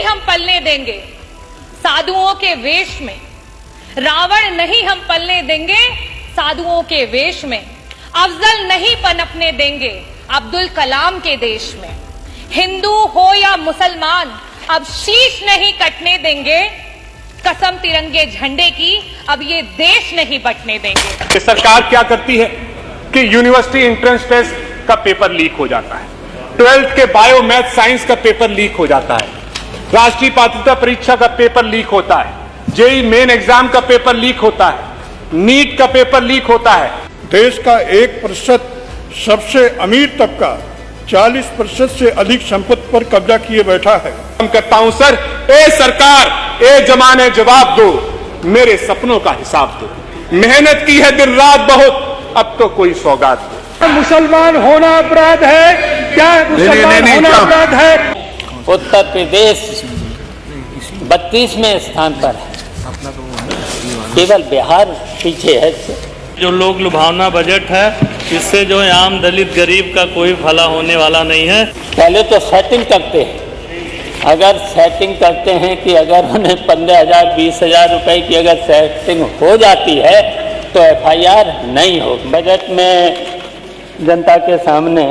हम पलने देंगे साधुओं के वेश में, रावण नहीं हम पलने देंगे साधुओं के वेश में, अफजल नहीं पनपने देंगे अब्दुल कलाम के देश में, हिंदू हो या मुसलमान अब शीश नहीं कटने देंगे, कसम तिरंगे झंडे की अब ये देश नहीं बंटने देंगे। सरकार क्या करती है कि यूनिवर्सिटी एंट्रेंस टेस्ट का पेपर लीक हो जाता है, 12th के बायो मैथ साइंस का पेपर लीक हो जाता है, राष्ट्रीय पात्रता परीक्षा का पेपर लीक होता है, जेईई मेन एग्जाम का पेपर लीक होता है, नीट का पेपर लीक होता है। देश का 1% सबसे अमीर तबका 40% से अधिक संपत्ति पर कब्जा किए बैठा है। हम करता हूं सर, ए सरकार ए जमाने जवाब दो, मेरे सपनों का हिसाब दो, मेहनत की है दिन रात बहुत, अब तो कोई सौगात दो। मुसलमान होना अपराध है क्या? मुसलमान होना अपराध है? उत्तर प्रदेश 32वें स्थान पर है, केवल बिहार पीछे है। जो लोग लुभावना बजट है, इससे जो है आम दलित गरीब का कोई भला होने वाला नहीं है। पहले तो सेटिंग करते हैं, अगर सेटिंग करते हैं कि अगर उन्हें 15,000 20,000 रुपए की अगर सेटिंग हो जाती है तो FIR नहीं हो। बजट में जनता के सामने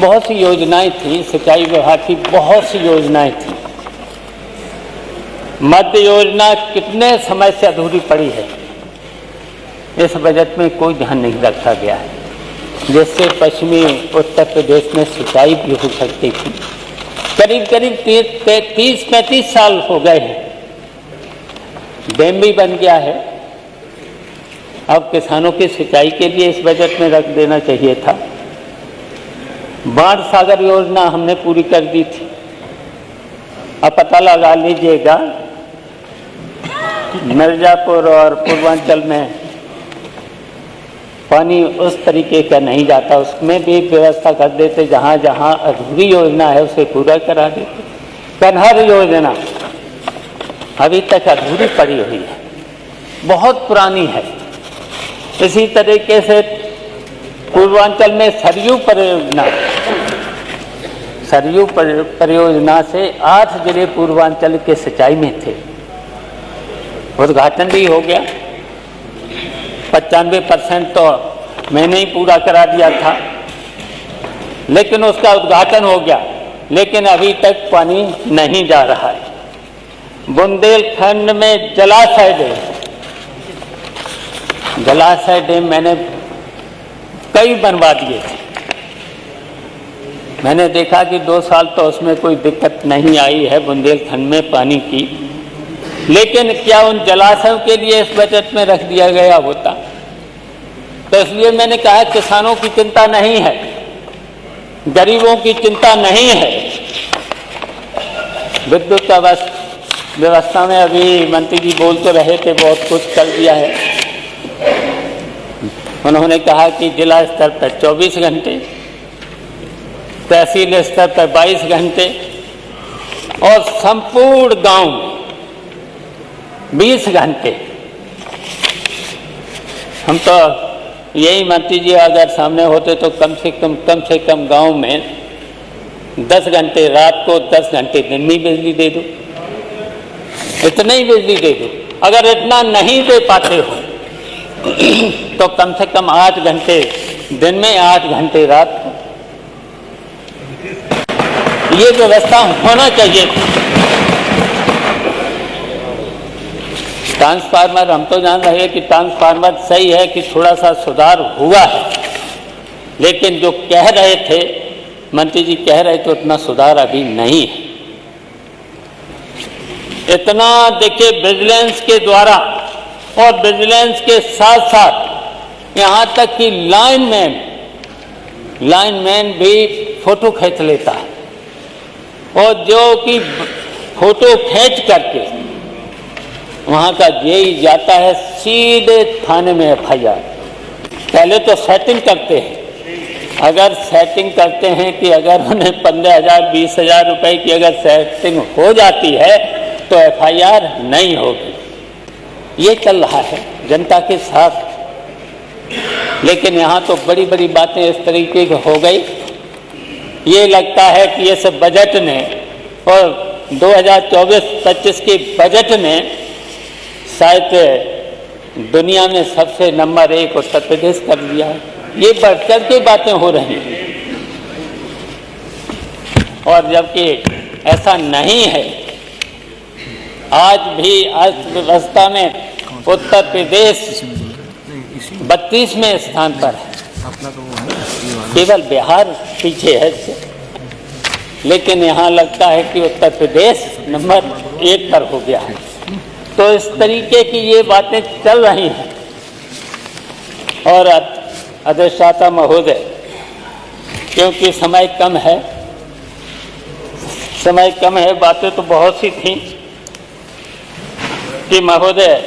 बहुत सी योजनाएं थी, सिंचाई विभाग की बहुत सी योजनाएं थी। मध्य योजना कितने समय से अधूरी पड़ी है, इस बजट में कोई ध्यान नहीं रखा गया है, जिससे पश्चिमी उत्तर प्रदेश में सिंचाई भी हो सकती थी। करीब करीब 30-35 साल हो गए हैं, डैम भी बन गया है। अब किसानों की सिंचाई के लिए इस बजट में रख देना चाहिए था। बाढ़ सागर योजना हमने पूरी कर दी थी। अब पता लगा लीजिएगा, मिर्जापुर और पूर्वांचल में पानी उस तरीके का नहीं जाता, उसमें भी व्यवस्था कर देते, जहाँ जहाँ अधूरी योजना है उसे पूरा करा देते। कन्हर योजना अभी तक अधूरी पड़ी हुई है, बहुत पुरानी है। इसी तरीके से पूर्वांचल में सरयू परियोजना से 8 जिले पूर्वांचल के सिंचाई में थे, उद्घाटन भी हो गया। 95% तो मैंने ही पूरा करा दिया था, लेकिन उसका उद्घाटन हो गया, लेकिन अभी तक पानी नहीं जा रहा है। बुंदेलखंड में जलाशय डैम मैंने कई बनवा दिए थे। मैंने देखा कि 2 साल तो उसमें कोई दिक्कत नहीं आई है बुंदेलखंड में पानी की, लेकिन क्या उन जलाशयों के लिए इस बजट में रख दिया गया होता? तो इसलिए मैंने कहा किसानों की चिंता नहीं है, गरीबों की चिंता नहीं है। विद्युत व्यवस्था में अभी मंत्री जी बोल तो रहे थे, बहुत कुछ कर दिया है। उन्होंने कहा कि जिला स्तर पर 24 घंटे, तहसील स्तर पर 22 घंटे और संपूर्ण गांव में 20 घंटे। हम तो यही मंत्री जी अगर सामने होते तो कम से कम गांव में 10 घंटे रात को, 10 घंटे दिन में बिजली दे दो, इतना ही बिजली दे दो। अगर इतना नहीं दे पाते हो तो कम से कम 8 घंटे दिन में, 8 घंटे रात को, ये व्यवस्था होना चाहिए। ट्रांसफार्मर हम तो जान रहे हैं कि ट्रांसफार्मर सही है कि थोड़ा सा सुधार हुआ है, लेकिन जो कह रहे थे मंत्री जी कह रहे थे उतना सुधार अभी नहीं है। इतना देखिए विजिलेंस के द्वारा और विजिलेंस के साथ साथ यहाँ तक कि लाइनमैन भी फोटो खींच लेता है, और जो कि फोटो खींच करके वहाँ का जेई जाता है सीधे थाने में FIR। पहले तो सेटिंग करते हैं, अगर सेटिंग करते हैं कि अगर उन्हें 15,000 20,000 रुपए की अगर सेटिंग हो जाती है तो FIR नहीं होगी। ये चल रहा है जनता के साथ, लेकिन यहाँ तो बड़ी बड़ी बातें इस तरीके की हो गई। ये लगता है कि ये सब बजट ने और 2024-25 के बजट में शायद दुनिया में सबसे नंबर 1 उत्तर प्रदेश कर दिया है। ये बढ़-चढ़ के बातें हो रही हैं, और जबकि ऐसा नहीं है। आज भी अर्थव्यवस्था में उत्तर प्रदेश 32वें स्थान पर है, केवल बिहार पीछे है इससे। लेकिन यहाँ लगता है कि उत्तर प्रदेश नंबर 1 पर हो गया है। तो इस तरीके की ये बातें चल रही हैं। और अधिष्ठाता महोदय, क्योंकि समय कम है, बातें तो बहुत सी थी कि महोदय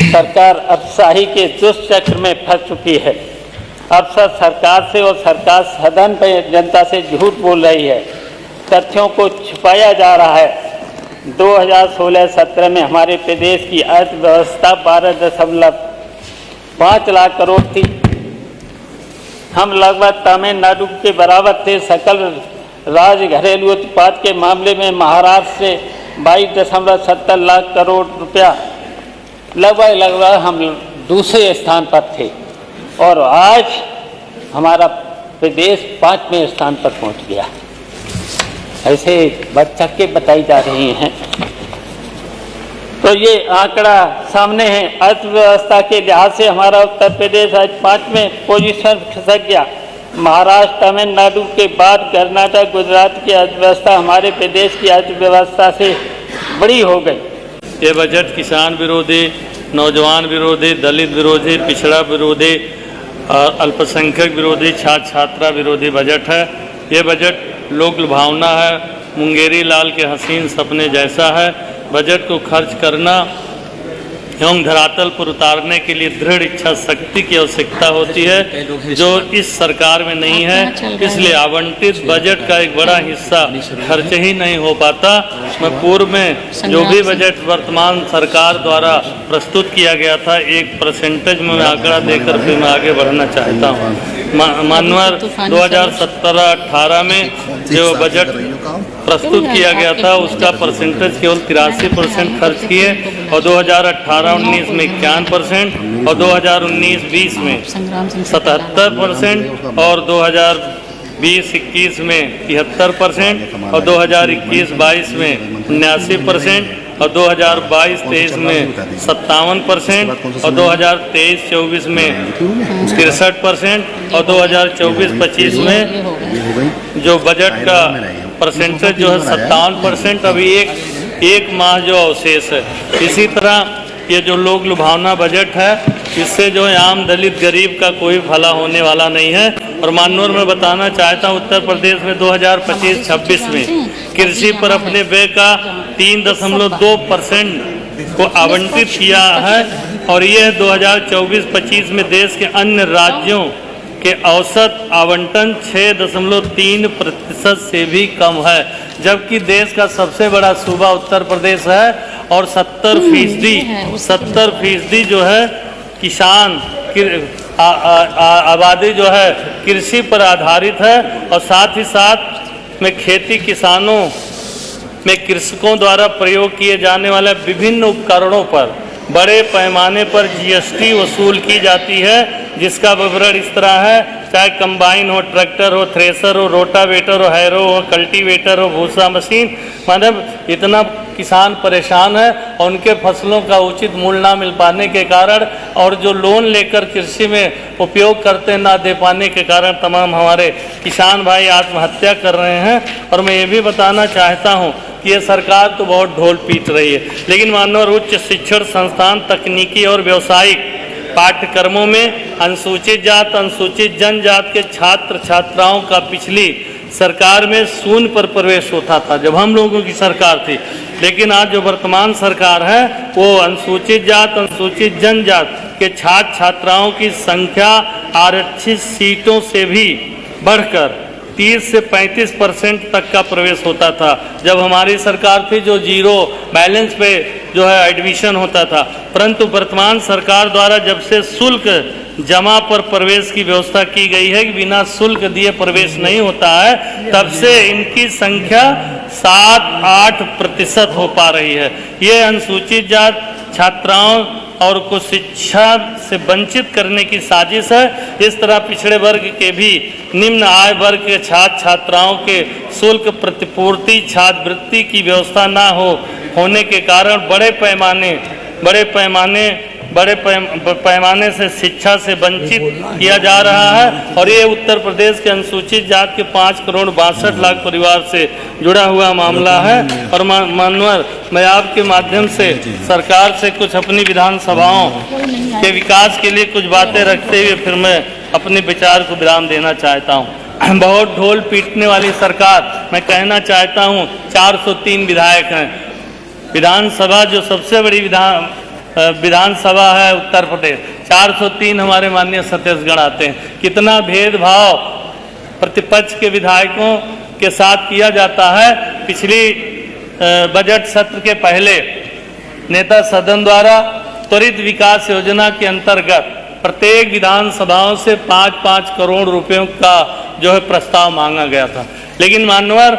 सरकार अफसाही के दुष्चक्र में फंस चुकी है। अफसर सरकार से और सरकार सदन पर जनता से झूठ बोल रही है, तथ्यों को छुपाया जा रहा है। 2016-17 में हमारे प्रदेश की अर्थव्यवस्था 12.5 लाख करोड़ थी। हम लगभग तमिलनाडु के बराबर थे। सकल राज्य घरेलू उत्पाद के मामले में महाराष्ट्र से 22.70 लाख करोड़ रुपया, लगभग हम दूसरे स्थान पर थे। और आज हमारा प्रदेश 5वें स्थान पर पहुंच गया। ऐसे बढ़-चढ़ के बताई जा रही हैं। तो ये आंकड़ा सामने है। अर्थव्यवस्था के लिहाज से हमारा उत्तर प्रदेश आज 5वें पोजीशन खिसक गया। महाराष्ट्र, तमिलनाडु के बाद कर्नाटक, गुजरात की अर्थव्यवस्था हमारे प्रदेश की अर्थव्यवस्था से बड़ी हो गई। ये बजट किसान विरोधी, नौजवान विरोधी, दलित विरोधी, पिछड़ा विरोधी, अल्पसंख्यक विरोधी, छात्र छात्रा विरोधी बजट है। ये बजट लोक लुभावना है, मुंगेरी लाल के हसीन सपने जैसा है। बजट को खर्च करना एवं धरातल पर उतारने के लिए दृढ़ इच्छा शक्ति की आवश्यकता होती है, जो इस सरकार में नहीं है। इसलिए आवंटित बजट का एक बड़ा हिस्सा खर्च ही नहीं हो पाता। मैं पूर्व में जो भी बजट वर्तमान सरकार द्वारा प्रस्तुत किया गया था, एक परसेंटेज में आंकड़ा देकर फिर मैं आगे बढ़ना चाहता हूँ। मानवर 2017-18 में जो बजट प्रस्तुत किया गया था, उसका परसेंटेज केवल 83% खर्च किए, और 2018-19 में 51%, और 2019-20 में 77%, और 2020-21 में 73%, और 2021-22 में 79%, और 2022-23 में 57%, और 2023-24 में 63%, और 2024-25 में जो बजट का परसेंटेज जो है 57%। अभी एक माह जो अवशेष है। इसी तरह ये जो लोक लुभावना बजट है, इससे जो है आम दलित गरीब का कोई भला होने वाला नहीं है। और माननीय मैं बताना चाहता हूँ, उत्तर प्रदेश में 2025-26 में कृषि पर अपने व्यय का 3.2% को आवंटित किया है, और यह 2024-25 में देश के अन्य राज्यों के औसत आवंटन 6.3% से भी कम है। जबकि देश का सबसे बड़ा सूबा उत्तर प्रदेश है, और 70% जो है किसान आबादी जो है कृषि पर आधारित है। और साथ ही साथ में खेती किसानों में कृषकों द्वारा प्रयोग किए जाने वाले विभिन्न उपकरणों पर बड़े पैमाने पर जीएसटी वसूल की जाती है, जिसका विवरण इस तरह है। चाहे कंबाइन हो, ट्रैक्टर हो, थ्रेसर हो, रोटावेटर हो, हैरो हो, कल्टीवेटर हो, भूसा मशीन, मतलब इतना किसान परेशान है, और उनके फसलों का उचित मूल्य ना मिल पाने के कारण, और जो लोन लेकर कृषि में उपयोग करते ना दे पाने के कारण तमाम हमारे किसान भाई आत्महत्या कर रहे हैं। और मैं ये भी बताना चाहता हूँ कि ये सरकार तो बहुत ढोल पीट रही है, लेकिन मानव उच्च शिक्षण संस्थान, तकनीकी और व्यावसायिक पाठ्यक्रमों में अनुसूचित जात, अनुसूचित जनजात के छात्र छात्राओं का पिछली सरकार में शून्य पर प्रवेश होता था, जब हम लोगों की सरकार थी। लेकिन आज जो वर्तमान सरकार है, वो अनुसूचित जात, अनुसूचित जनजात के छात्र छात्राओं की संख्या आरक्षित सीटों से भी बढ़कर 30 से 35% तक का प्रवेश होता था। जब हमारी सरकार थी, जो जीरो बैलेंस पे जो है एडमिशन होता था। परंतु वर्तमान सरकार द्वारा जब से शुल्क जमा पर प्रवेश की व्यवस्था की गई है कि बिना शुल्क दिए प्रवेश नहीं होता है, तब से इनकी संख्या 7-8% हो पा रही है। ये अनुसूचित जाति छात्राओं और को शिक्षा से वंचित करने की साजिश है। इस तरह पिछड़े वर्ग के भी निम्न आय वर्ग के छात्र छात्राओं के शुल्क प्रतिपूर्ति छात्रवृत्ति की व्यवस्था न होने के कारण बड़े पैमाने से शिक्षा से वंचित किया जा रहा है। और ये उत्तर प्रदेश के अनुसूचित जाति के 5,62,00,000 परिवार से जुड़ा हुआ मामला है। और मानवर, मैं आपके माध्यम से सरकार से कुछ अपनी विधानसभाओं के विकास के लिए कुछ बातें रखते हुए फिर मैं अपने विचार को विराम देना चाहता हूँ। बहुत ढोल पीटने वाली सरकार, मैं कहना चाहता हूँ 403 विधायक हैं। विधानसभा जो सबसे बड़ी विधानसभा है उत्तर प्रदेश, 403 हमारे माननीय छत्तीसगढ़ आते हैं। कितना भेदभाव प्रतिपक्ष के विधायकों के साथ किया जाता है। पिछली बजट सत्र के पहले नेता सदन द्वारा त्वरित विकास योजना के अंतर्गत प्रत्येक विधानसभाओं से 5-5 करोड़ रुपयों का जो है प्रस्ताव मांगा गया था, लेकिन मानवर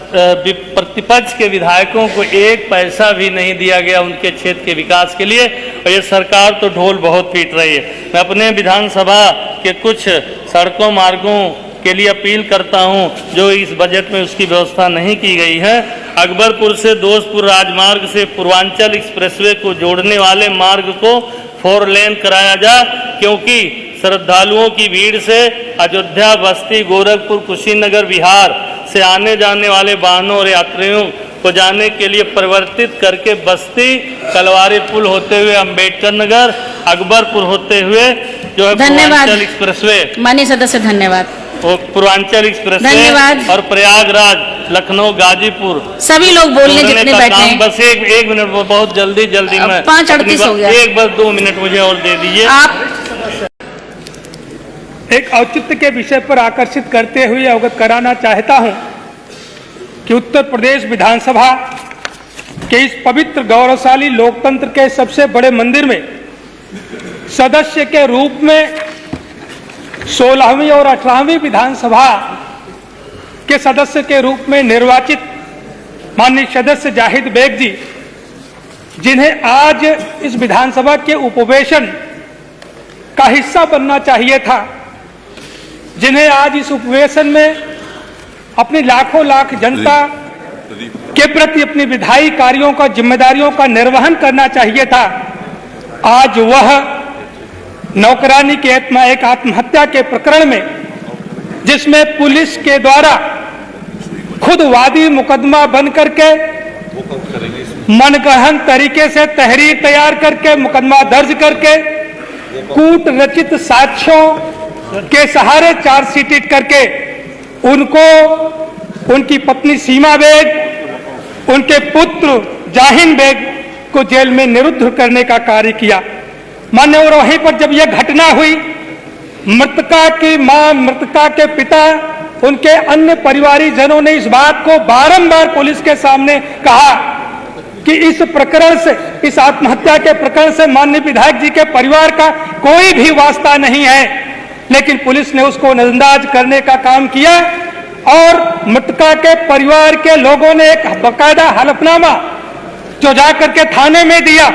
प्रतिपक्ष के विधायकों को 1 पैसा भी नहीं दिया गया उनके क्षेत्र के विकास के लिए। और ये सरकार तो ढोल बहुत पीट रही है। मैं अपने विधानसभा के कुछ सड़कों मार्गों के लिए अपील करता हूं जो इस बजट में उसकी व्यवस्था नहीं की गई है। अकबरपुर से दोस्तपुर राजमार्ग से पूर्वांचल एक्सप्रेसवे को जोड़ने वाले मार्ग को 4 लेन कराया जाए, क्योंकि श्रद्धालुओं की भीड़ से अयोध्या, बस्ती, गोरखपुर, कुशीनगर, बिहार से आने जाने वाले वाहनों और यात्रियों को जाने के लिए परिवर्तित करके बस्ती कलवारी पुल होते हुए अंबेडकर नगर, अकबरपुर होते हुए जो है पूर्वांचल एक्सप्रेसवे। माननीय सदस्य धन्यवाद। पूर्वांचल एक्सप्रेसवे धन्यवाद। और प्रयागराज, लखनऊ, गाजीपुर सभी लोग बोलने जितने बैठे हैं। बस एक मिनट, बहुत जल्दी में 5:38 हो गया। 2 मिनट मुझे और दे दीजिए। आप एक औचित्य के विषय पर आकर्षित करते हुए अवगत कराना चाहता हूं कि उत्तर प्रदेश विधानसभा के इस पवित्र गौरवशाली लोकतंत्र के सबसे बड़े मंदिर में सदस्य के रूप में 16वीं और 18वीं विधानसभा के सदस्य के रूप में निर्वाचित माननीय सदस्य जाहिद बेग जी, जिन्हें आज इस विधानसभा के उपवेशन का हिस्सा बनना चाहिए था, जिन्हें आज इस उपवेशन में अपनी लाखों लाख जनता के प्रति अपनी विधायी कार्यों का जिम्मेदारियों का निर्वहन करना चाहिए था, आज वह नौकरानी के एक आत्महत्या के प्रकरण में, जिसमें पुलिस के द्वारा खुद वादी मुकदमा बन करके मनगढ़ंत तरीके से तहरीर तैयार करके मुकदमा दर्ज करके कूट रचित साक्ष्यों के सहारे चार्जशीट करके उनको, उनकी पत्नी सीमा बेग, उनके पुत्र जाहिन बेग को जेल में निरुद्ध करने का कार्य किया। मान्य, और वहीं पर जब यह घटना हुई, मृतका की मां, मृतका के पिता, उनके अन्य परिवारीजनों ने इस बात को बारंबार पुलिस के सामने कहा कि इस प्रकरण से, इस आत्महत्या के प्रकरण से माननीय विधायक जी के परिवार का कोई भी वास्ता नहीं है, लेकिन पुलिस ने उसको नजरअंदाज करने का काम किया और मृतका के परिवार के लोगों ने एक बाकायदा हलफनामा जो जाकर के थाने में दिया,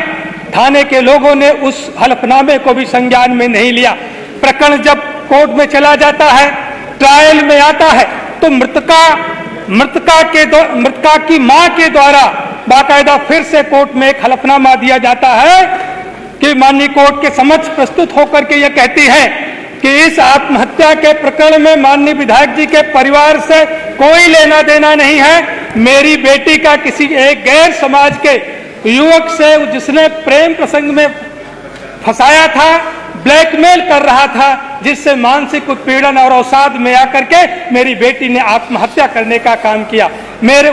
थाने के लोगों ने उस हलफनामे को भी संज्ञान में नहीं लिया। प्रकरण जब कोर्ट में चला जाता है, ट्रायल में आता है, तो मृतका की मां के द्वारा बाकायदा फिर से कोर्ट में एक हलफनामा दिया जाता है कि माननीय कोर्ट के समक्ष प्रस्तुत होकर के यह कहती है कि इस आत्महत्या के प्रकरण में माननीय विधायक जी के परिवार से कोई लेना देना नहीं है। मेरी बेटी का किसी एक गैर समाज के युवक से, जिसने प्रेम प्रसंग में फंसाया था, ब्लैकमेल कर रहा था, जिससे मानसिक उत्पीड़न और अवसाद में आकर के मेरी बेटी ने आत्महत्या करने का काम किया।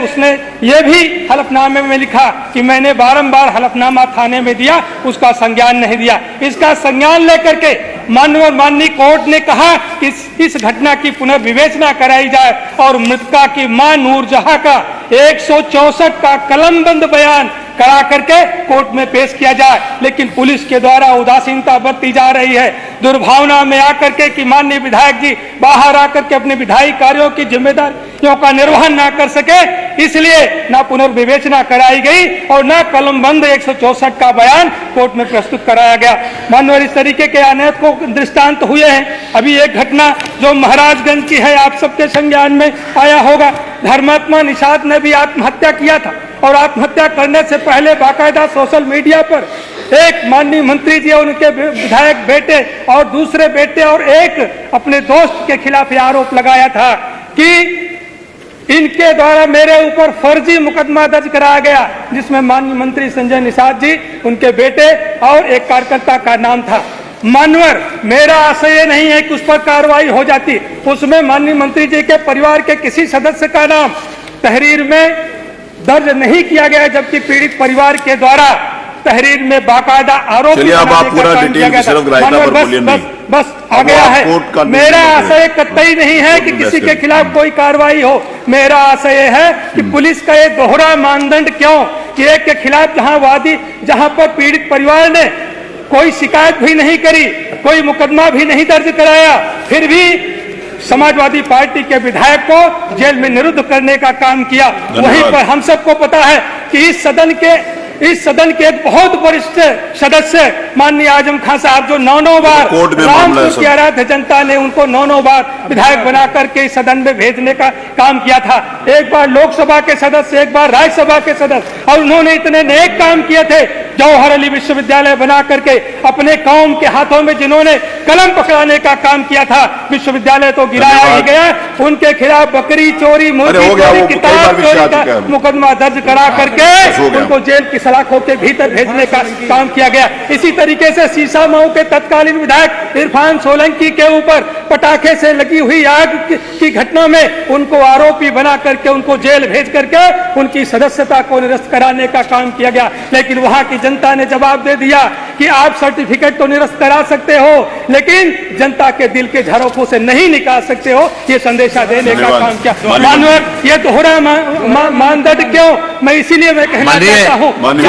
उसने ये भी हलफनामे में लिखा कि मैंने बारंबार हलफनामा थाने में दिया, उसका संज्ञान नहीं दिया। इसका संज्ञान लेकर के माननीय कोर्ट ने कहा कि इस घटना की पुनर्विवेचना कराई जाए और मृतका की मां नूरजहां का 164 का कलमबंद बयान करा करके कोर्ट में पेश किया जाए, लेकिन पुलिस के द्वारा उदासीनता बरती जा रही है। दुर्भावना में आकर के कि माननीय विधायक जी बाहर आकर के अपने विधायी कार्यों की जिम्मेदारियों का निर्वहन ना कर सके, इसलिए ना पुनर्विवेचना कराई गई और ना कलमबंद 164 का बयान कोर्ट में प्रस्तुत कराया गया। माननीय इस तरीके के अनेक को दृष्टांत हुए हैं। अभी एक घटना जो महाराजगंज की है, आप सबके संज्ञान में आया होगा। धर्मात्मा निषाद ने भी आत्महत्या किया था और आत्महत्या करने से पहले बाकायदा सोशल मीडिया पर एक माननीय मंत्री जी और उनके विधायक बेटे और दूसरे बेटे और एक अपने दोस्त के खिलाफ आरोप लगाया था कि इनके द्वारा मेरे ऊपर फर्जी मुकदमा दर्ज कराया गया, जिसमें माननीय मंत्री संजय निषाद जी, उनके बेटे और एक कार्यकर्ता का नाम था। मानवर, मेरा आशय ये नहीं है कि उस पर कार्रवाई हो जाती, उसमें माननीय मंत्री जी के परिवार के किसी सदस्य का नाम तहरीर में दर्ज नहीं किया गया, जबकि पीड़ित परिवार के द्वारा तहरीर में बाकायदा आरोप बस आ गया है। मेरा आशय कतई नहीं है कि किसी के खिलाफ कोई कार्रवाई हो। मेरा आशय है कि पुलिस का ये दोहरा मानदंड क्यों कि एक के खिलाफ जहां पर पीड़ित परिवार ने कोई शिकायत भी नहीं करी, कोई मुकदमा भी नहीं दर्ज कराया, फिर भी समाजवादी पार्टी के विधायक को जेल में निरुद्ध करने का काम किया। वहीं पर हम सबको पता है कि इस सदन के एक बहुत वरिष्ठ सदस्य माननीय आजम खान साहब, जो 9 बार रामपुर की आराध्य जनता ने उनको 9 बार विधायक बना करके इस सदन में भेजने का काम किया था। एक बार लोकसभा के सदस्य, एक बार राज्यसभा के सदस्य, और उन्होंने इतने नेक काम किए थे। जवाहर अली विश्वविद्यालय बना करके अपने कौम के हाथों में जिन्होंने कलम पकड़ाने का काम किया था, विश्वविद्यालय तो गिराया ही गया, उनके खिलाफ बकरी चोरी, मुर्गी चोरी, किताब चोरी का मुकदमा दर्ज करा करके उनको जेल की सलाखों के भीतर भेजने का काम किया गया। इसी तरीके से सीसा मऊ के तत्कालीन विधायक इरफान सोलंकी के ऊपर पटाखे से लगी हुई आग की घटना में उनको आरोपी बना करके उनको जेल भेज करके उनकी सदस्यता को निरस्त कराने का काम किया गया। लेकिन वहां की जनता ने जवाब दे दिया कि आप सर्टिफिकेट तो निरस्त करा सकते हो, लेकिन जनता के दिल के झरोखों से नहीं निकाल सकते हो, ये संदेशा देने का काम किया। मानवर, ये दोहरा मानदंड क्यों? मैं इसीलिए मैं कहना चाहता हूँ, मानवर,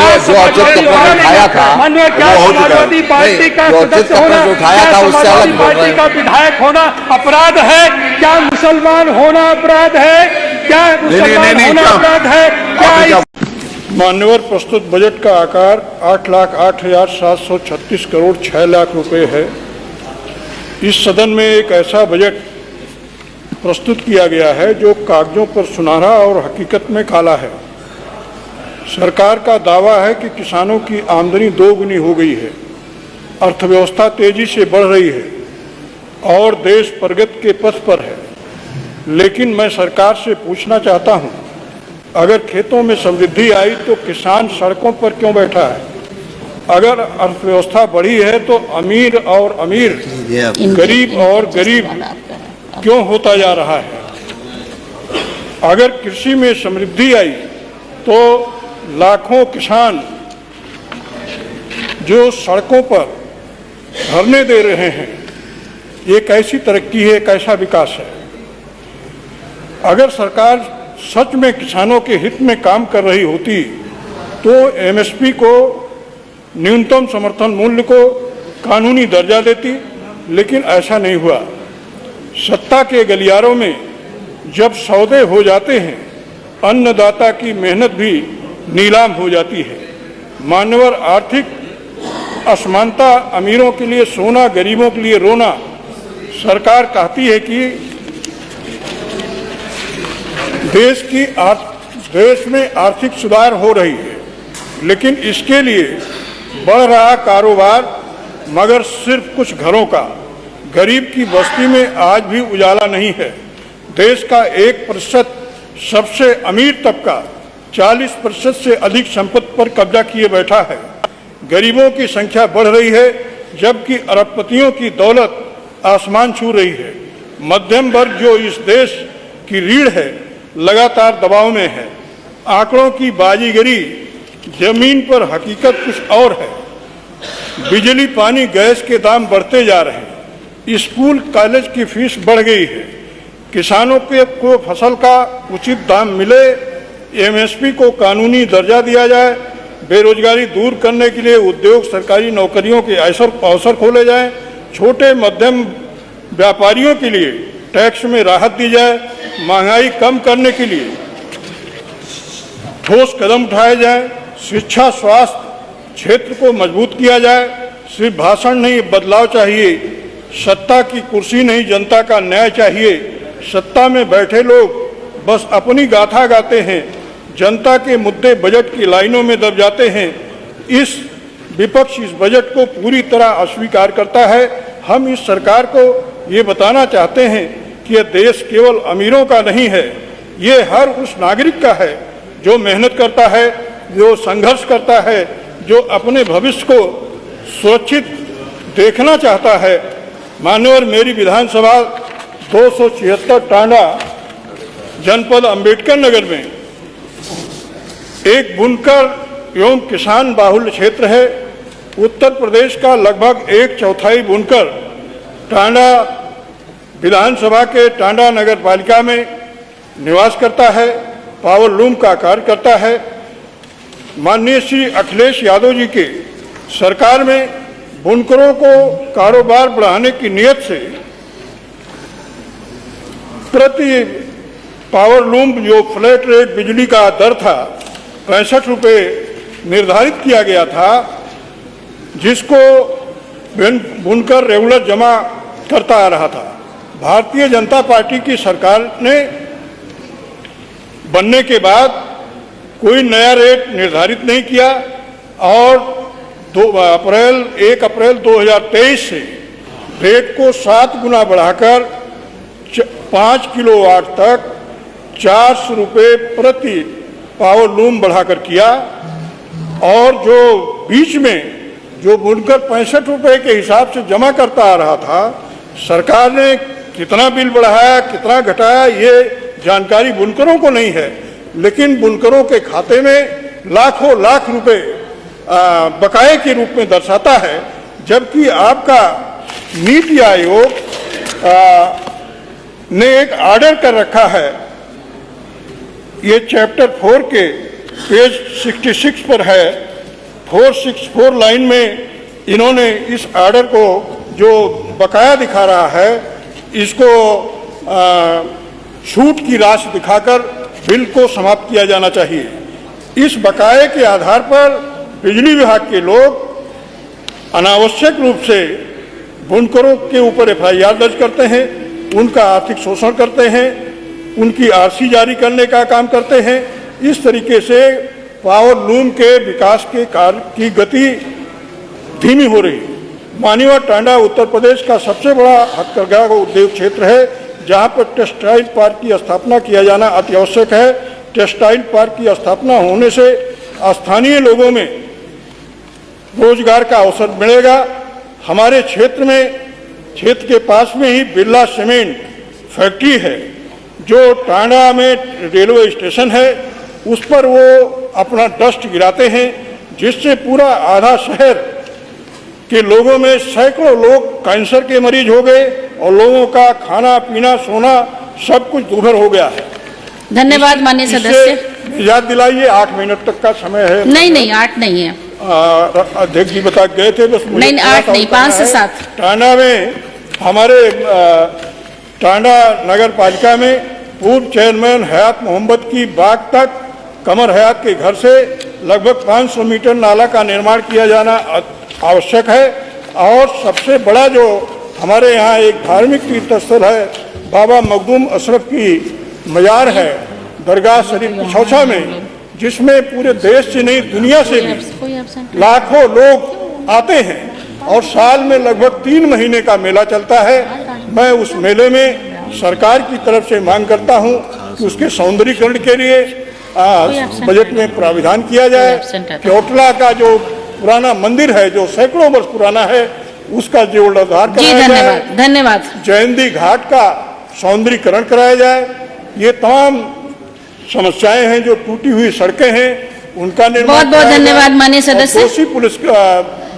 क्या समाजवादी पार्टी का सदस्य होना, क्या समाजवादी पार्टी का विधायक होना अपराध है? क्या मुसलमान होना अपराध है? क्या मुसलमान होना अपराध है? क्या मान्यवर, प्रस्तुत बजट का आकार 8,08,736 करोड़ 6 लाख रुपए है। इस सदन में एक ऐसा बजट प्रस्तुत किया गया है जो कागजों पर सुनहरा और हकीकत में काला है। सरकार का दावा है कि किसानों की आमदनी दोगुनी हो गई है, अर्थव्यवस्था तेजी से बढ़ रही है और देश प्रगति के पथ पर है। लेकिन मैं सरकार से पूछना चाहता हूं, अगर खेतों में समृद्धि आई तो किसान सड़कों पर क्यों बैठा है? अगर अर्थव्यवस्था बढ़ी है तो अमीर और अमीर, गरीब और गरीब क्यों होता जा रहा है? अगर कृषि में समृद्धि आई तो लाखों किसान जो सड़कों पर धरने दे रहे हैं, ये कैसी तरक्की है, कैसा विकास है? अगर सरकार सच में किसानों के हित में काम कर रही होती तो एमएसपी को, न्यूनतम समर्थन मूल्य को कानूनी दर्जा देती, लेकिन ऐसा नहीं हुआ। सत्ता के गलियारों में जब सौदे हो जाते हैं, अन्नदाता की मेहनत भी नीलाम हो जाती है। मानवर, आर्थिक असमानता, अमीरों के लिए सोना, गरीबों के लिए रोना। सरकार कहती है कि देश में आर्थिक सुधार हो रही है, लेकिन इसके लिए बढ़ रहा कारोबार मगर सिर्फ कुछ घरों का। गरीब की बस्ती में आज भी उजाला नहीं है। देश का 1% सबसे अमीर तबका 40% से अधिक संपत्ति पर कब्जा किए बैठा है। गरीबों की संख्या बढ़ रही है, जबकि अरबपतियों की दौलत आसमान छू रही है। मध्यम वर्ग जो इस देश की रीढ़ है, लगातार दबाव में है। आंकड़ों की बाजीगरी, जमीन पर हकीकत कुछ और है। बिजली, पानी, गैस के दाम बढ़ते जा रहे हैं। स्कूल कॉलेज की फीस बढ़ गई है। किसानों को फसल का उचित दाम मिले एमएसपी को कानूनी दर्जा दिया जाए, बेरोजगारी दूर करने के लिए उद्योग सरकारी नौकरियों के अवसर खोले जाएं, छोटे मध्यम व्यापारियों के लिए टैक्स में राहत दी जाए, महंगाई कम करने के लिए ठोस कदम उठाए जाएं, शिक्षा स्वास्थ्य क्षेत्र को मजबूत किया जाए। सिर्फ भाषण नहीं, बदलाव चाहिए। सत्ता की कुर्सी नहीं, जनता का न्याय चाहिए। सत्ता में बैठे लोग बस अपनी गाथा गाते हैं, जनता के मुद्दे बजट की लाइनों में दब जाते हैं। विपक्ष इस बजट को पूरी तरह अस्वीकार करता है। हम इस सरकार को ये बताना चाहते हैं कि यह देश केवल अमीरों का नहीं है, ये हर उस नागरिक का है जो मेहनत करता है, जो संघर्ष करता है, जो अपने भविष्य को सुरक्षित देखना चाहता है। मान्यवर, मेरी विधानसभा 276 टांडा जनपद अंबेडकर नगर में एक बुनकर एवं किसान बाहुल्य क्षेत्र है। उत्तर प्रदेश का लगभग 1/4 बुनकर टांडा विधानसभा के टांडा नगर पालिका में निवास करता है, पावर लूम का कार्य करता है। माननीय श्री अखिलेश यादव जी के सरकार में बुनकरों को कारोबार बढ़ाने की नियत से प्रति पावर लूम जो फ्लैट रेट बिजली का दर था 65 रुपये निर्धारित किया गया था, जिसको बुनकर रेगुलर जमा करता आ रहा था। भारतीय जनता पार्टी की सरकार ने बनने के बाद कोई नया रेट निर्धारित नहीं किया और 1 अप्रैल 2023 से रेट को 7 गुना बढ़ाकर 5 किलोवाट तक 400 रुपये प्रति पावर लूम बढ़ाकर किया। और जो बीच में जो बुनकर 65 रुपये के हिसाब से जमा करता आ रहा था, सरकार ने कितना बिल बढ़ाया, कितना घटाया, ये जानकारी बुनकरों को नहीं है, लेकिन बुनकरों के खाते में लाखों लाख रुपए बकाये के रूप में दर्शाता है। जबकि आपका नीति आयोग ने एक ऑर्डर कर रखा है, ये चैप्टर 4 के पेज 66 पर है, 464 लाइन में इन्होंने इस ऑर्डर को जो बकाया दिखा रहा है, इसको छूट की राशि दिखाकर बिल को समाप्त किया जाना चाहिए। इस बकाये के आधार पर बिजली विभाग के लोग अनावश्यक रूप से बुनकरों के ऊपर एफआईआर दर्ज करते हैं, उनका आर्थिक शोषण करते हैं, उनकी आरसी जारी करने का काम करते हैं। इस तरीके से पावर लूम के विकास के कार्य की गति धीमी हो रही है। मानिवा टांडा उत्तर प्रदेश का सबसे बड़ा हथकरघा उद्योग क्षेत्र है, जहां पर टेक्सटाइल पार्क की स्थापना किया जाना अति आवश्यक है। टेक्सटाइल पार्क की स्थापना होने से स्थानीय लोगों में रोजगार का अवसर मिलेगा। हमारे क्षेत्र के पास में ही बिरला सीमेंट फैक्ट्री है, जो टांडा में रेलवे स्टेशन है, उस पर वो अपना डस्ट गिराते हैं, जिससे पूरा आधा शहर के लोगों में सैकड़ों लोग कैंसर के मरीज हो गए और लोगों का खाना पीना सोना सब कुछ दूभर हो गया है। धन्यवाद माननीय सदस्य। याद दिलाइए, 8 मिनट तक का समय है। नहीं 8 नहीं है, अध्यक्ष जी बता गए थे, बस नहीं 8 नहीं 5 से 7। टांडा में हमारे टांडा नगर पालिका में पूर्व चेयरमैन हयात मोहम्मद की बाग तक कमर हयात के घर से लगभग 500 मीटर नाला का निर्माण किया जाना आवश्यक है। और सबसे बड़ा जो हमारे यहाँ एक धार्मिक तीर्थ स्थल है, बाबा मखदूम अशरफ की मजार है दरगाह शरीफ पिछौछा में, जिसमें पूरे देश से नहीं दुनिया से भी लाखों लोग आते हैं और साल में लगभग 3 महीने का मेला चलता है। मैं उस मेले में सरकार की तरफ से मांग करता हूं कि उसके सौंदर्यीकरण के लिए बजट में प्राविधान किया जाए। क्योटला का जो पुराना मंदिर है, जो सैकड़ों वर्ष पुराना है, उसका जीर्णोद्धार कराया जाए। धन्यवाद। जयंती घाट का सौंदर्यीकरण कराया जाए। ये तमाम समस्याएं हैं, जो टूटी हुई सड़कें हैं, उनका निर्माण। बहुत बहुत धन्यवाद माननीय सदस्य। दोषी पुलिस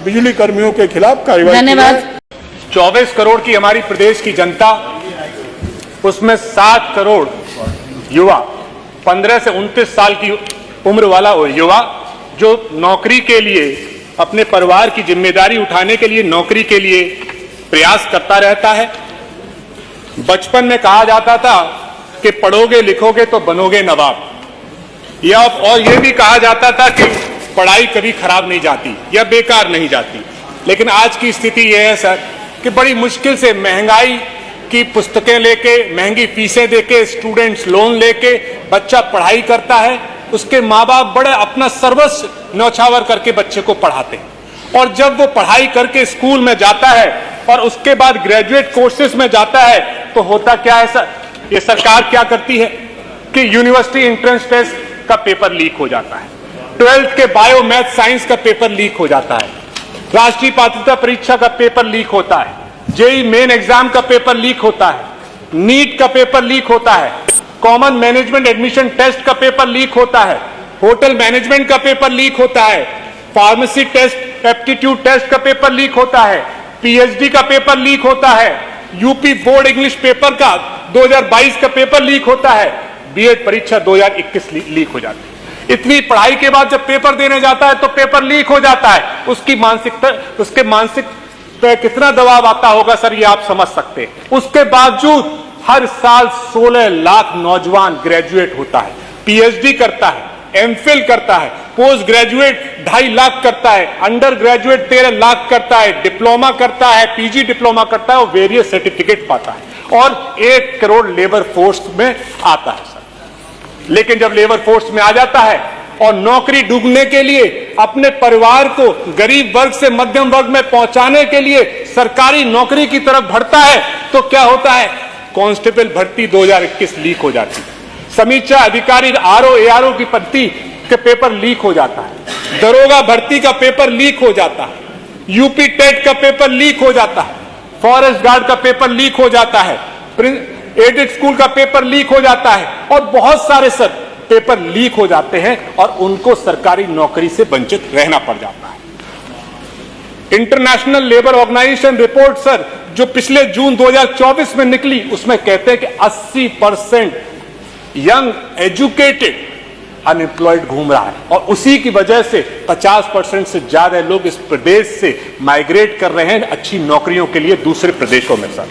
बिजली कर्मियों के खिलाफ कार्रवाई। धन्यवाद। 24 करोड़ की हमारी प्रदेश की जनता, उसमें 7 करोड़ युवा 15 से 29 साल की उम्र वाला वो युवा जो नौकरी के लिए, अपने परिवार की जिम्मेदारी उठाने के लिए, नौकरी के लिए प्रयास करता रहता है। बचपन में कहा जाता था कि पढ़ोगे लिखोगे तो बनोगे नवाब, या और यह भी कहा जाता था कि पढ़ाई कभी खराब नहीं जाती या बेकार नहीं जाती। लेकिन आज की स्थिति यह है सर कि बड़ी मुश्किल से महंगाई की पुस्तकें लेके, महंगी फीसें देके, स्टूडेंट्स लोन लेके बच्चा पढ़ाई करता है। उसके माँ बाप बड़े अपना सर्वस्व न्यौछावर करके बच्चे को पढ़ाते हैं, और जब वो पढ़ाई करके स्कूल में जाता है और उसके बाद ग्रेजुएट कोर्सेज में जाता है तो होता क्या है सर, ये सरकार क्या करती है कि यूनिवर्सिटी एंट्रेंस टेस्ट का पेपर लीक हो जाता है, 12th के बायो मैथ साइंस का पेपर लीक हो जाता है, राष्ट्रीय पात्रता परीक्षा का पेपर लीक होता है, जेईई मेन एग्जाम का पेपर लीक होता है, नीट का पेपर लीक होता है, कॉमन मैनेजमेंट एडमिशन टेस्ट का पेपर लीक होता है, होटल मैनेजमेंट का पेपर लीक होता है, फार्मेसी टेस्ट, एप्टीट्यूड टेस्ट का पेपर लीक होता है, पीएचडी का पेपर लीक होता है, यूपी बोर्ड इंग्लिश पेपर का 2022 का पेपर लीक होता है, बीएड परीक्षा 2021 लीक हो जाती है। इतनी पढ़ाई के बाद जब पेपर देने जाता है तो पेपर लीक हो जाता है। उसकी मानसिकता, उसके मानसिक पे कितना दबाव आता होगा सर, ये आप समझ सकते हैं। उसके बावजूद हर साल 16 लाख नौजवान ग्रेजुएट होता है, पीएचडी करता है, एमफिल करता है, पोस्ट ग्रेजुएट 2.5 लाख करता है, अंडर ग्रेजुएट 13 लाख करता है, डिप्लोमा करता है, पीजी डिप्लोमा करता है और वेरियस सर्टिफिकेट पाता है, और 1 करोड़ लेबर फोर्स में आता है सर। लेकिन जब लेबर फोर्स में आ जाता है और नौकरी ढूंढने के लिए, अपने परिवार को गरीब वर्ग से मध्यम वर्ग में पहुंचाने के लिए सरकारी नौकरी की तरफ बढ़ता है तो क्या होता है, कांस्टेबल भर्ती 2021 लीक हो जाती है, समीक्षा अधिकारी आरओ एआरओ की भर्ती के पेपर लीक हो जाता है, दरोगा भर्ती का पेपर लीक हो जाता है, यूपी टेट का पेपर लीक हो जाता है, फॉरेस्ट गार्ड का पेपर लीक हो जाता है, एडेड स्कूल का पेपर लीक हो जाता है, और बहुत सारे सर पेपर लीक हो जाते हैं और उनको सरकारी नौकरी से वंचित रहना पड़ जाता है। International labour organisation report sir जो पिछले जून 2024 में निकली, उसमें कहते हैं कि 80% यंग एजुकेटेड अनएम्प्लॉयड घूम रहा है, और उसी की वजह से 50% से ज्यादा लोग इस प्रदेश से माइग्रेट कर रहे हैं अच्छी नौकरियों के लिए दूसरे प्रदेशों में सर।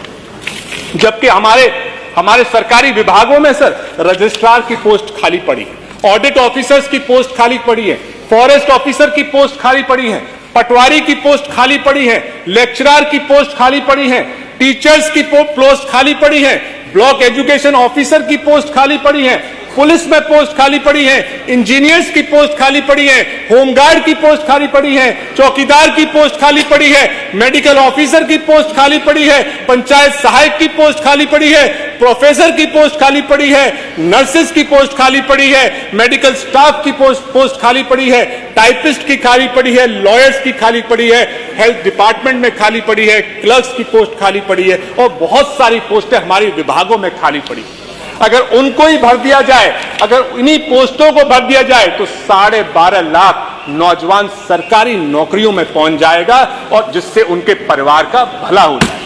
जबकि हमारे सरकारी विभागों में सर रजिस्ट्रार की पोस्ट खाली पड़ी है, ऑडिट ऑफिसर्स की पोस्ट खाली पड़ी है, फॉरेस्ट ऑफिसर की पोस्ट खाली पड़ी है, पटवारी की पोस्ट खाली पड़ी है, लेक्चरर की पोस्ट खाली पड़ी है, टीचर्स की पोस्ट खाली पड़ी है, ब्लॉक एजुकेशन ऑफिसर की पोस्ट खाली पड़ी है, पुलिस में पोस्ट खाली पड़ी है, इंजीनियर्स की पोस्ट खाली पड़ी है, होमगार्ड की पोस्ट खाली पड़ी है, चौकीदार की पोस्ट खाली पड़ी है, मेडिकल ऑफिसर की पोस्ट खाली पड़ी है, पंचायत सहायक की पोस्ट खाली पड़ी है, प्रोफेसर की पोस्ट खाली पड़ी है, नर्सेस की पोस्ट खाली पड़ी है, मेडिकल स्टाफ की पोस्ट खाली पड़ी है, टाइपिस्ट की खाली पड़ी है, लॉयर्स की खाली पड़ी है, हेल्थ डिपार्टमेंट में खाली पड़ी है, क्लर्क्स की पोस्ट खाली पड़ी है, और बहुत सारी पोस्टें हमारे विभागों में खाली पड़ी है। अगर उनको ही भर दिया जाए, अगर इन्हीं पोस्टों को भर दिया जाए तो 12.5 लाख नौजवान सरकारी नौकरियों में पहुंच जाएगा, और जिससे उनके परिवार का भला हो जाएगा।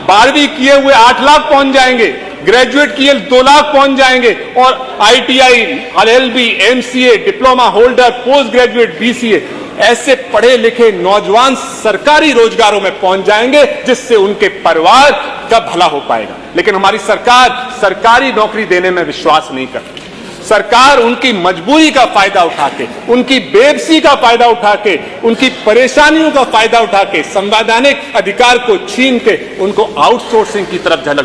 12वीं किए हुए 8 लाख पहुंच जाएंगे, ग्रेजुएट किए 2 लाख पहुंच जाएंगे, और ITI, LLB, MCA, diploma holder, post graduate, BCA, ऐसे पढ़े लिखे नौजवान सरकारी रोजगारों में पहुंच जाएंगे, जिससे उनके परिवार का भला हो पाएगा। लेकिन हमारी सरकार सरकारी नौकरी देने में विश्वास नहीं करती। सरकार उनकी मजबूरी का फायदा उठा के, उनकी बेबसी का फायदा उठा के, उनकी परेशानियों का फायदा उठा के, संवैधानिक अधिकार को छीन के उनको आउटसोर्सिंग की तरफ झलक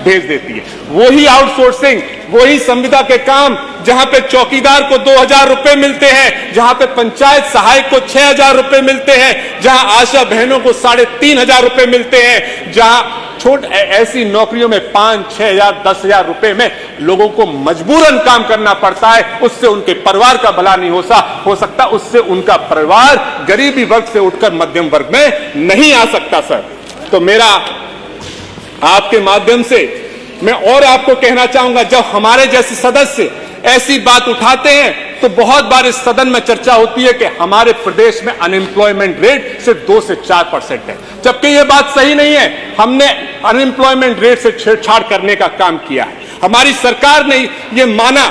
भेज देती है। वही आउटसोर्सिंग, वही संविदा के काम जहां पे चौकीदार को 2000 रुपए मिलते हैं, जहां पे पंचायत सहायक को 6000 रुपए मिलते हैं, जहां आशा बहनों को 3500 रुपए मिलते हैं, जहां ऐसी नौकरियों में 5-6 हजार 10,000 रुपए में लोगों को मजबूरन काम करना पड़ता है। उससे उनके परिवार का भला नहीं हो सकता, उससे उनका परिवार गरीबी वर्ग से उठकर मध्यम वर्ग में नहीं आ सकता सर। तो मेरा आपके माध्यम से मैं और आपको कहना चाहूंगा, जब हमारे जैसे सदस्य ऐसी बात उठाते हैं तो बहुत बार इस सदन में चर्चा होती है कि हमारे प्रदेश में अनएम्प्लॉयमेंट रेट सिर्फ 2 से 4% है, जबकि यह बात सही नहीं है। हमने अनएम्प्लॉयमेंट रेट से छेड़छाड़ करने का काम किया है। हमारी सरकार ने ये माना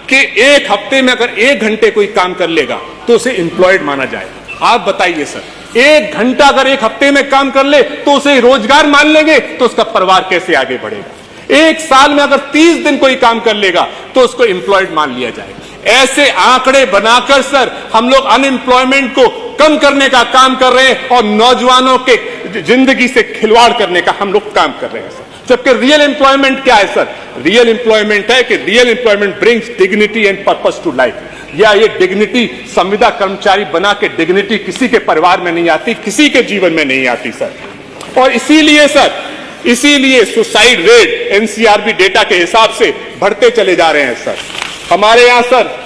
कि एक हफ्ते में अगर 1 घंटे कोई काम कर लेगा तो उसे एम्प्लॉयड माना जाएगा। आप बताइए सर, 1 घंटा अगर एक हफ्ते में काम कर ले तो उसे रोजगार मान लेंगे, तो उसका परिवार कैसे आगे बढ़ेगा। 1 साल में अगर 30 दिन कोई काम कर लेगा तो उसको एम्प्लॉयड मान लिया जाएगा। ऐसे आंकड़े बनाकर सर हम लोग अनएम्प्लॉयमेंट को कम करने का काम कर रहे हैं और नौजवानों के जिंदगी से खिलवाड़ करने का हम लोग काम कर रहे हैं सर। जबकि रियल एम्प्लॉयमेंट क्या है सर? रियल एम्प्लॉयमेंट है कि real employment brings dignity and purpose to life. या ये डिग्निटी संविदा कर्मचारी बना के डिग्निटी किसी के परिवार में नहीं आती, किसी के जीवन में नहीं आती सर। और इसीलिए सुसाइड रेट एनसीआरबी डेटा के हिसाब से बढ़ते चले जा रहे हैं सर। हमारे यहां सर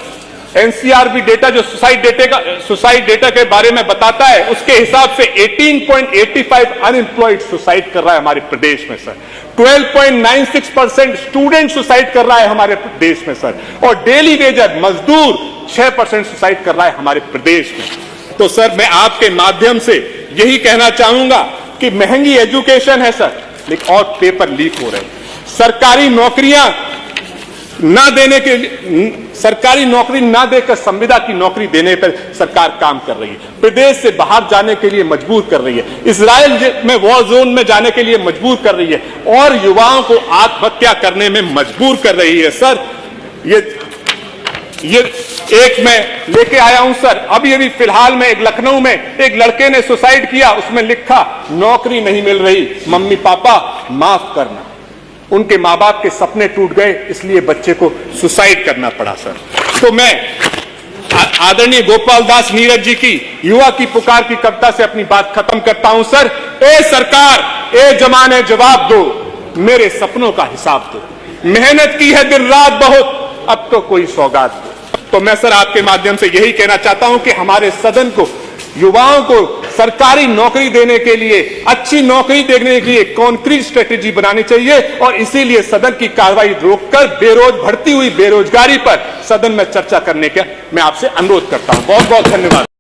एनसीआरबी डेटा जो सुसाइड डेटा के बारे में बताता है, उसके हिसाब से 18.85 अनएम्प्लॉयड सुसाइड कर रहा है हमारे प्रदेश में सर। 12.96% स्टूडेंट सुसाइड कर रहा है हमारे देश में सर। और डेली वेजर मजदूर 6% सुसाइड कर रहा है हमारे प्रदेश में। तो सर मैं आपके माध्यम से यही कहना चाहूंगा कि महंगी एजुकेशन है सर, लेकिन और पेपर लीक हो रहे हैं। सरकारी नौकरी ना देकर संविदा की नौकरी देने पर सरकार काम कर रही है। प्रदेश से बाहर जाने के लिए मजबूर कर रही है, इजराइल में वॉर जोन में जाने के लिए मजबूर कर रही है और युवाओं को आत्महत्या करने में मजबूर कर रही है सर। ये एक मैं लेके आया हूं सर, अभी फिलहाल में एक लखनऊ में एक लड़के ने सुसाइड किया, उसमें लिखा नौकरी नहीं मिल रही, मम्मी पापा माफ करना। उनके मां बाप के सपने टूट गए, इसलिए बच्चे को सुसाइड करना पड़ा सर। तो मैं आदरणीय गोपाल दास नीरज जी की युवा की पुकार की कविता से अपनी बात खत्म करता हूं सर। ए सरकार, ए जमाने जवाब दो, मेरे सपनों का हिसाब दो। मेहनत की है दिन रात बहुत, अब तो कोई सौगात दो। तो मैं सर आपके माध्यम से यही कहना चाहता हूं कि हमारे सदन को युवाओं को सरकारी नौकरी देने के लिए, अच्छी नौकरी देने के लिए कॉन्क्रीट स्ट्रेटेजी बनानी चाहिए और इसीलिए सदन की कार्रवाई रोककर बढ़ती हुई बेरोजगारी पर सदन में चर्चा करने का मैं आपसे अनुरोध करता हूं। बहुत बहुत धन्यवाद।